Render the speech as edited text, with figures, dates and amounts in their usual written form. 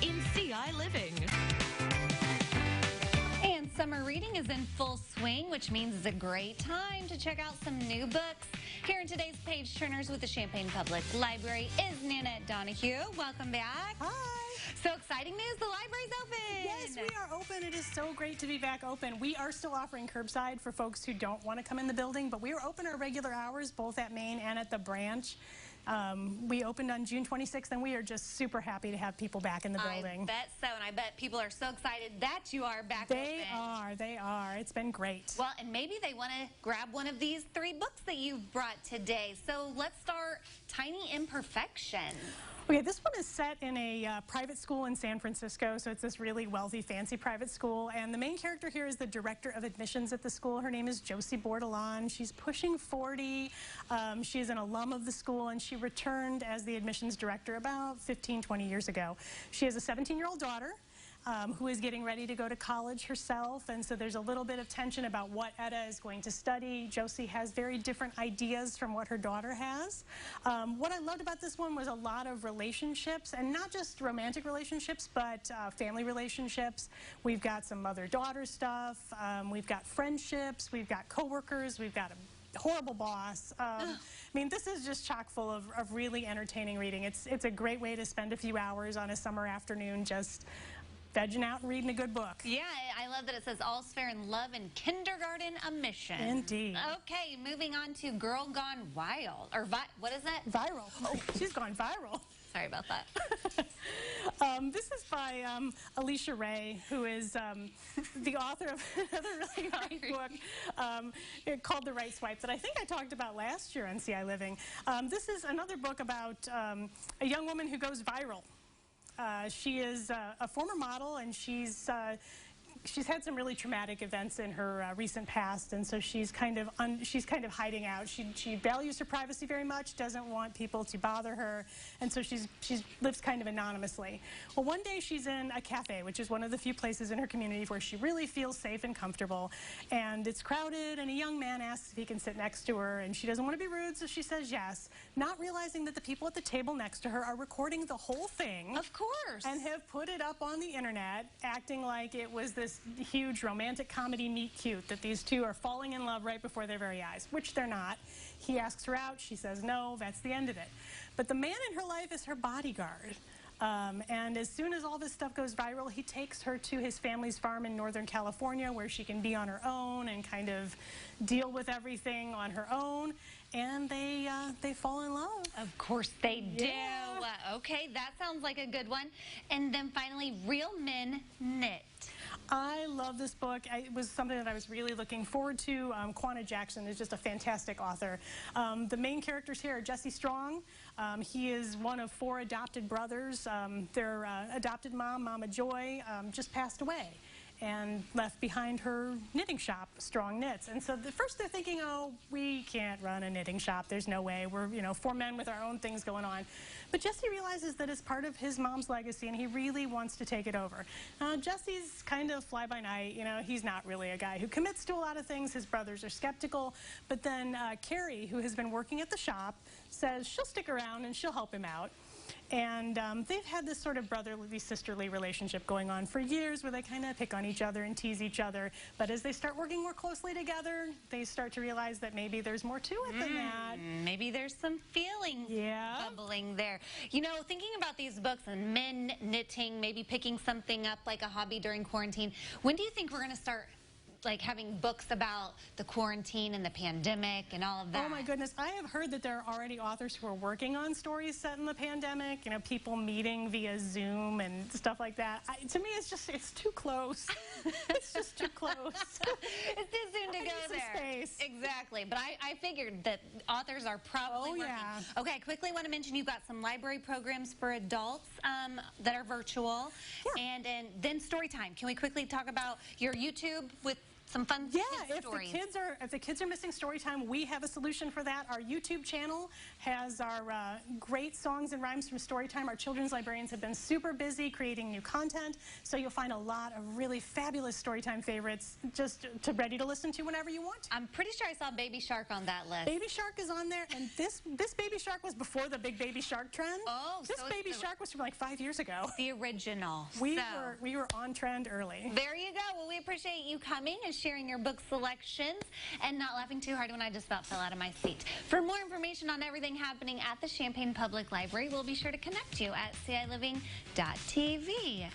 in CI Living. And summer reading is in full swing, which means it's a great time to check out some new books. Here in today's Page Turners with the Champaign Public Library is Nanette Donahue. Welcome back. Hi. So exciting news, the library's open. Yes, we are open. It is so great to be back open. We are still offering curbside for folks who don't want to come in the building, but we are open our regular hours, both at Main and at the branch. We opened on June 26th, and we are just super happy to have people back in the building. I bet so, and I bet people are so excited that you are back They open. They are. It's been great. Well, and maybe they want to grab one of these 3 books that you've brought today. So let's start Tiny Imperfection. Okay, this one is set in a private school in San Francisco, so it's this really wealthy, fancy private school, and the main character here is the director of admissions at the school. Her name is Josie Bordelon. She's pushing 40. She's an alum of the school, and she returned as the admissions director about 15, 20 years ago. She has a 17-year-old daughter who is getting ready to go to college herself, and so there's a little bit of tension about what Etta is going to study. Josie has very different ideas from what her daughter has. What I loved about this one was a lot of relationships, and not just romantic relationships, but family relationships. We've got some mother-daughter stuff, we've got friendships, we've got coworkers, we've got a horrible boss. I mean, this is just chock full of really entertaining reading. It's a great way to spend a few hours on a summer afternoon just vegging out and reading a good book. Yeah, I love that it says All's Fair in Love and Kindergarten a Mission. Indeed. Okay, moving on to Girl Gone Wild. Or what is that? Viral. Oh, she's gone viral. Sorry about that. This is by Alicia Ray, who is the author of another really great book called The Right Swipe that I think I talked about last year on CI Living. This is another book about a young woman who goes viral. She is a former model, and she's had some really traumatic events in her recent past, and so she's kind of hiding out. She values her privacy very much, doesn't want people to bother her, and so she lives kind of anonymously. Well, one day she's in a cafe, which is one of the few places in her community where she really feels safe and comfortable, and it's crowded, and a young man asks if he can sit next to her, and she doesn't want to be rude, so she says yes, not realizing that the people at the table next to her are recording the whole thing. Of course. And have put it up on the internet, acting like it was this huge romantic comedy meet cute, that these two are falling in love right before their very eyes, which they're not. He asks her out, she says no, that's the end of it. But the man in her life is her bodyguard. And as soon as all this stuff goes viral, he takes her to his family's farm in Northern California where she can be on her own and kind of deal with everything on her own. And they fall in love. Of course they do. Yeah. Okay, that sounds like a good one. And then finally, Real Men Knit. I love this book. It was something that I was really looking forward to. Quanah Jackson is just a fantastic author. The main characters here are Jesse Strong. He is one of 4 adopted brothers. Their adopted mom, Mama Joy, just passed away and left behind her knitting shop, Strong Knits. And so at first they're thinking, oh, we can't run a knitting shop. There's no way. We're, 4 men with our own things going on. But Jesse realizes that it's part of his mom's legacy, and he really wants to take it over. Jesse's kind of fly-by-night. He's not really a guy who commits to a lot of things. His brothers are skeptical. But then Carrie, who has been working at the shop, says she'll stick around and she'll help him out. And they've had this sort of brotherly, sisterly relationship going on for years where they kind of pick on each other and tease each other. But as they start working more closely together, they start to realize that maybe there's more to it than that. Maybe there's some feeling bubbling there. Thinking about these books and men knitting, maybe picking something up like a hobby during quarantine, when do you think we're going to start having books about the quarantine and the pandemic and all of that? Oh my goodness, I have heard that there are already authors who are working on stories set in the pandemic, people meeting via Zoom and stuff like that. To me, it's too close. It's just too close. It's too soon to go there. Space. Exactly, but I figured that authors are probably working. Yeah. Okay, I quickly want to mention you've got some library programs for adults that are virtual. Yeah. And then Storytime. Can we quickly talk about your YouTube with some fun stories. If the kids are missing story time, we have a solution for that. Our YouTube channel has our great songs and rhymes from Storytime. Our children's librarians have been super busy creating new content, so you'll find a lot of really fabulous Storytime favorites just ready to listen to whenever you want. I'm pretty sure I saw Baby Shark on that list. Baby Shark is on there, and this Baby Shark was before the big Baby Shark trend. Oh, this Baby Shark was from like 5 years ago. The original. We were on trend early. There you go. Well, we appreciate you coming and sharing your book selections and not laughing too hard when I just about fell out of my seat. For more information on everything happening at the Champaign Public Library, we'll be sure to connect you at CILiving.tv.